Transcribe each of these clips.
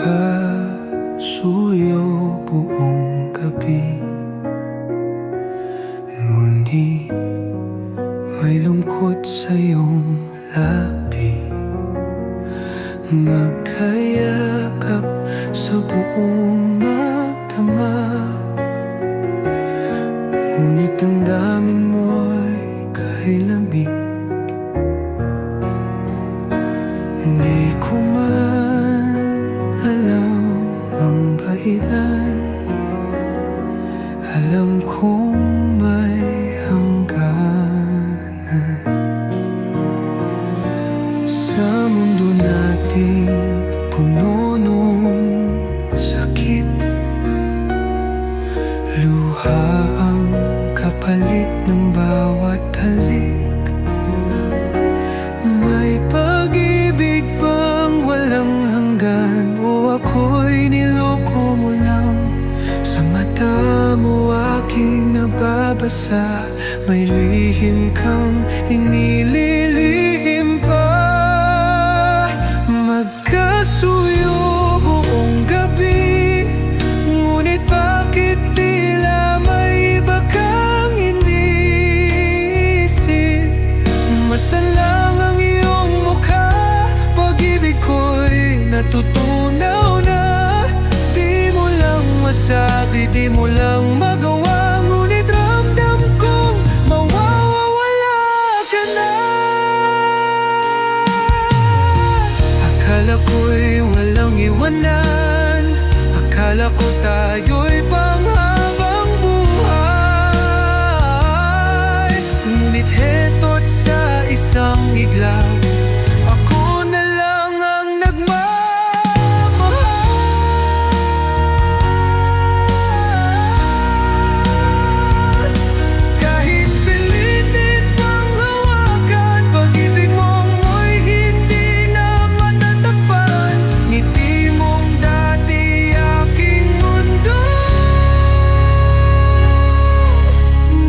Magkasuyo buong gabi, ngunit may lungkot sa iyong labi. Magkayakap sa buong magdamag, ngunit ang damin mo'y kahit lamig. Di ko man alam ang dahilan, alam kong may hangganan. Sa mundo nating puno ng sakit, luha ang kapalit ng bawat halik. May pag-ibig bang walang hanggan, o ako'y niloko mo lang? Sa mata mo aking nababasa, may lihim kang inililihim pa. Magkasuyo buong gabi, ngunit bakit tila may iba kang iniisip? Masdan lang ang iyong mukha, pag-ibig ko'y natutunaw na. Di mo lang masabi, di mo lang magawa, ngunit ramdam kong mawawala ka na. Akala ko'y walang iwanan, akala ko tayo'y panghabang buhay. Ngunit heto't sa isang iglap, ako na lang ang nagmamahal. Kahit pilitin pang hawakan, pag-ibig mong mo'y hindi na matatakpan. Ngiti mong dati aking mundo,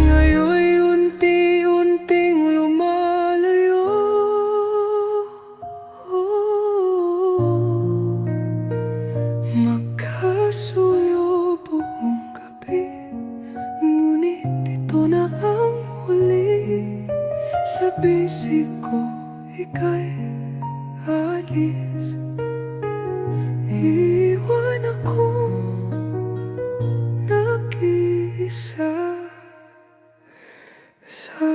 ngayon'y unti-unting lumalayo. Magkasuyo buong gabi, ngunit ito na ang huli. Sa bisig ko ika'y alis, iwan akong nag-iisa sa